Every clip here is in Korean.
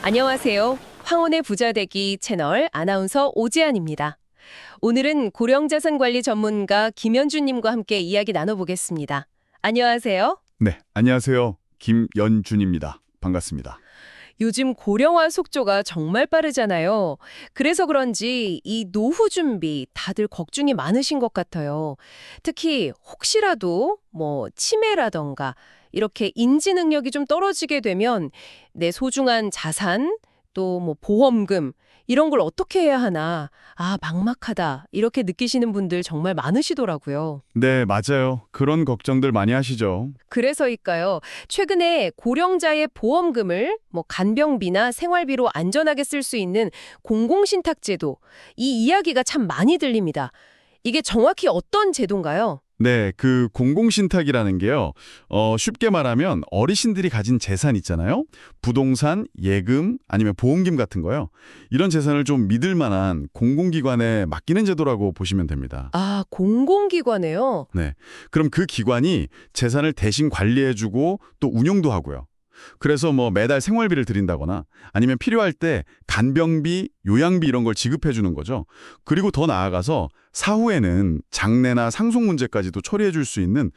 안녕하세요. 황혼의 부자되기 채널 아나운서 오지안입니다. 오늘은 고령자산관리 전문가 김연준님과 함께 이야기 나눠보겠습니다. 안녕하세요. 네, 안녕하세요. 김연준입니다. 반갑습니다. 요즘 고령화 속도가 정말 빠르잖아요. 그래서 그런지 이 노후 준비 다들 걱정이 많으신 것 같아요. 특히 혹시라도 치매라던가 이렇게 인지 능력이 좀 떨어지게 되면 내 소중한 자산 또 보험금 이런 걸 어떻게 해야 하나 막막하다 이렇게 느끼시는 분들 정말 많으시더라고요. 네, 맞아요. 그런 걱정들 많이 하시죠. 그래서일까요? 최근에 고령자의 보험금을 간병비나 생활비로 안전하게 쓸 수 있는 공공신탁제도, 이 이야기가 참 많이 들립니다. 이게 정확히 어떤 제도인가요? 네, 그 공공신탁이라는 게요. 쉽게 말하면 어르신들이 가진 재산 있잖아요. 부동산, 예금, 아니면 보험금 같은 거요. 이런 재산을 좀 믿을 만한 공공기관에 맡기는 제도라고 보시면 됩니다. 아, 공공기관에요? 네, 그럼 그 기관이 재산을 대신 관리해주고 또 운용도 하고요. 그래서 매달 생활비를 드린다거나 아니면 필요할 때 간병비, 요양비 이런 걸 지급해 주는 거죠. 그리고 더 나아가서 사후에는 장례나 상속 문제까지도 처리해 줄 수 있는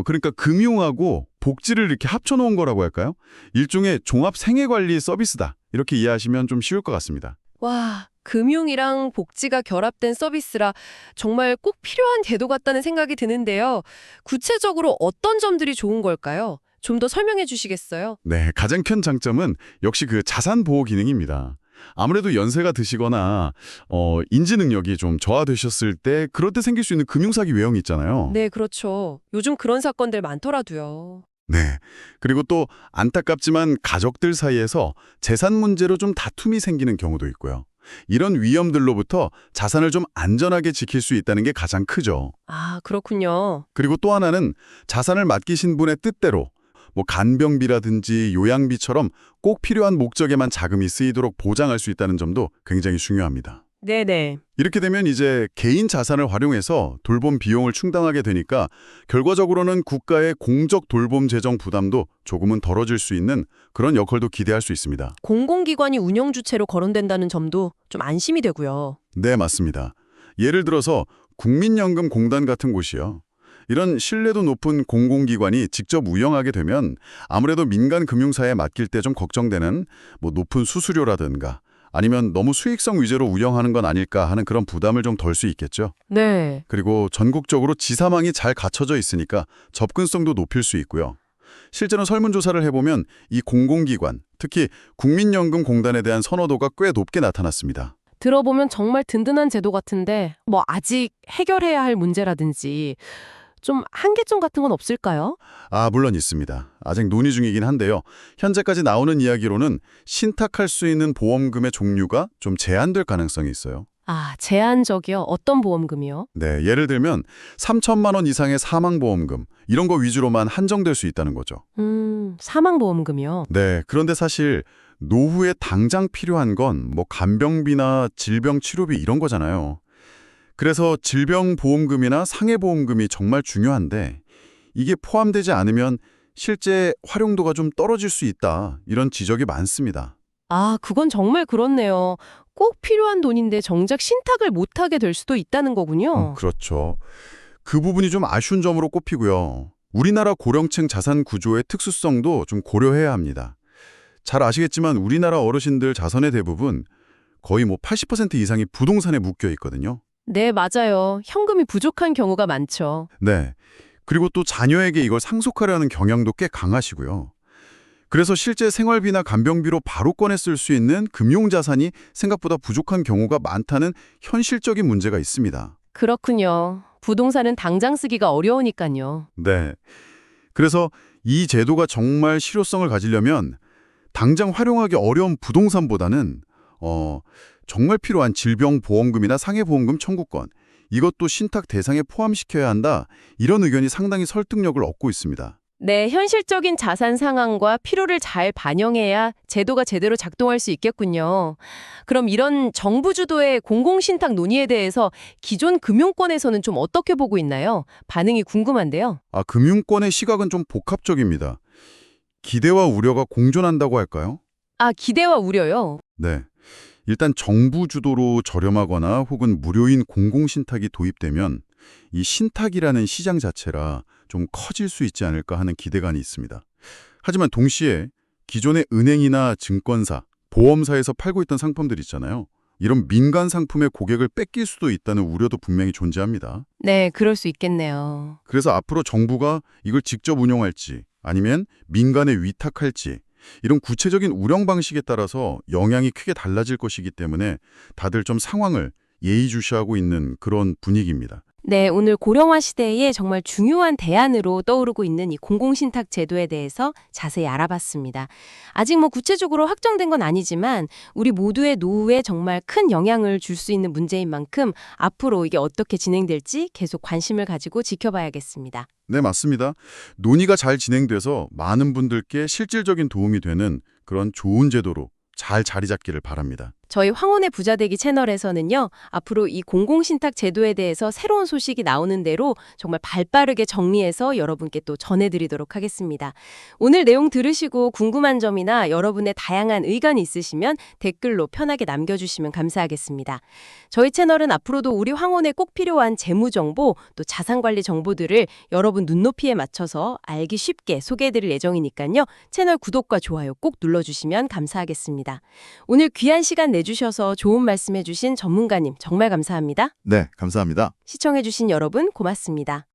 그러니까 금융하고 복지를 이렇게 합쳐 놓은 거라고 할까요? 일종의 종합 생애관리 서비스다. 이렇게 이해하시면 좀 쉬울 것 같습니다. 와, 금융이랑 복지가 결합된 서비스라 정말 꼭 필요한 제도 같다는 생각이 드는데요. 구체적으로 어떤 점들이 좋은 걸까요? 좀 더 설명해 주시겠어요? 네, 가장 큰 장점은 역시 그 자산 보호 기능입니다. 아무래도 연세가 드시거나 인지 능력이 좀 저하되셨을 때 그럴 때 생길 수 있는 금융사기 외형이 있잖아요. 네, 그렇죠. 요즘 그런 사건들 많더라도요. 네. 그리고 또 안타깝지만 가족들 사이에서 재산 문제로 좀 다툼이 생기는 경우도 있고요. 이런 위험들로부터 자산을 좀 안전하게 지킬 수 있다는 게 가장 크죠. 아, 그렇군요. 그리고 또 하나는 자산을 맡기신 분의 뜻대로 간병비라든지 요양비처럼 꼭 필요한 목적에만 자금이 쓰이도록 보장할 수 있다는 점도 굉장히 중요합니다. 네네. 이렇게 되면 이제 개인 자산을 활용해서 돌봄 비용을 충당하게 되니까 결과적으로는 국가의 공적 돌봄 재정 부담도 조금은 덜어질 수 있는 그런 역할도 기대할 수 있습니다. 공공기관이 운영 주체로 거론된다는 점도 좀 안심이 되고요. 네, 맞습니다. 예를 들어서 국민연금공단 같은 곳이요. 이런 신뢰도 높은 공공기관이 직접 운영하게 되면 아무래도 민간 금융사에 맡길 때 좀 걱정되는 높은 수수료라든가 아니면 너무 수익성 위주로 운영하는 건 아닐까 하는 그런 부담을 좀 덜 수 있겠죠. 네. 그리고 전국적으로 지사망이 잘 갖춰져 있으니까 접근성도 높일 수 있고요. 실제로 설문조사를 해보면 이 공공기관, 특히 국민연금공단에 대한 선호도가 꽤 높게 나타났습니다. 들어보면 정말 든든한 제도 같은데 아직 해결해야 할 문제라든지 좀 한계점 같은 건 없을까요? 물론 있습니다. 아직 논의 중이긴 한데요. 현재까지 나오는 이야기로는 신탁할 수 있는 보험금의 종류가 좀 제한될 가능성이 있어요. 아, 제한적이요? 어떤 보험금이요? 네, 예를 들면 3천만 원 이상의 사망보험금, 이런 거 위주로만 한정될 수 있다는 거죠. 사망보험금이요? 네, 그런데 사실 노후에 당장 필요한 건 간병비나 질병 치료비 이런 거잖아요. 그래서 질병보험금이나 상해보험금이 정말 중요한데 이게 포함되지 않으면 실제 활용도가 좀 떨어질 수 있다. 이런 지적이 많습니다. 아, 그건 정말 그렇네요. 꼭 필요한 돈인데 정작 신탁을 못하게 될 수도 있다는 거군요. 그렇죠. 그 부분이 좀 아쉬운 점으로 꼽히고요. 우리나라 고령층 자산 구조의 특수성도 좀 고려해야 합니다. 잘 아시겠지만 우리나라 어르신들 자산의 대부분 거의 80% 이상이 부동산에 묶여 있거든요. 네, 맞아요. 현금이 부족한 경우가 많죠. 네. 그리고 또 자녀에게 이걸 상속하려는 경향도 꽤 강하시고요. 그래서 실제 생활비나 간병비로 바로 꺼내 쓸 수 있는 금융자산이 생각보다 부족한 경우가 많다는 현실적인 문제가 있습니다. 그렇군요. 부동산은 당장 쓰기가 어려우니까요. 네. 그래서 이 제도가 정말 실효성을 가지려면 당장 활용하기 어려운 부동산보다는 정말 필요한 질병보험금이나 상해보험금 청구권, 이것도 신탁 대상에 포함시켜야 한다. 이런 의견이 상당히 설득력을 얻고 있습니다. 네, 현실적인 자산 상황과 필요를 잘 반영해야 제도가 제대로 작동할 수 있겠군요. 그럼 이런 정부 주도의 공공신탁 논의에 대해서 기존 금융권에서는 좀 어떻게 보고 있나요? 반응이 궁금한데요. 금융권의 시각은 좀 복합적입니다. 기대와 우려가 공존한다고 할까요? 아, 기대와 우려요. 네. 일단 정부 주도로 저렴하거나 혹은 무료인 공공신탁이 도입되면 이 신탁이라는 시장 자체라 좀 커질 수 있지 않을까 하는 기대감이 있습니다. 하지만 동시에 기존의 은행이나 증권사, 보험사에서 팔고 있던 상품들 있잖아요. 이런 민간 상품의 고객을 뺏길 수도 있다는 우려도 분명히 존재합니다. 네, 그럴 수 있겠네요. 그래서 앞으로 정부가 이걸 직접 운영할지 아니면 민간에 위탁할지 이런 구체적인 운영 방식에 따라서 영향이 크게 달라질 것이기 때문에 다들 좀 상황을 예의주시하고 있는 그런 분위기입니다. 네, 오늘 고령화 시대에 정말 중요한 대안으로 떠오르고 있는 이 공공신탁 제도에 대해서 자세히 알아봤습니다. 아직 뭐 구체적으로 확정된 건 아니지만 우리 모두의 노후에 정말 큰 영향을 줄 수 있는 문제인 만큼 앞으로 이게 어떻게 진행될지 계속 관심을 가지고 지켜봐야겠습니다. 네, 맞습니다. 논의가 잘 진행돼서 많은 분들께 실질적인 도움이 되는 그런 좋은 제도로 잘 자리 잡기를 바랍니다. 저희 황혼의 부자되기 채널에서는요, 앞으로 이 공공신탁 제도에 대해서 새로운 소식이 나오는 대로 정말 발빠르게 정리해서 여러분께 또 전해드리도록 하겠습니다. 오늘 내용 들으시고 궁금한 점이나 여러분의 다양한 의견이 있으시면 댓글로 편하게 남겨주시면 감사하겠습니다. 저희 채널은 앞으로도 우리 황혼에 꼭 필요한 재무정보, 또 자산관리 정보들을 여러분 눈높이에 맞춰서 알기 쉽게 소개해드릴 예정이니까요. 채널 구독과 좋아요 꼭 눌러주시면 감사하겠습니다. 오늘 귀한 시간 내주셔서 좋은 말씀해주신 전문가님 정말 감사합니다. 네, 감사합니다. 시청해주신 여러분 고맙습니다.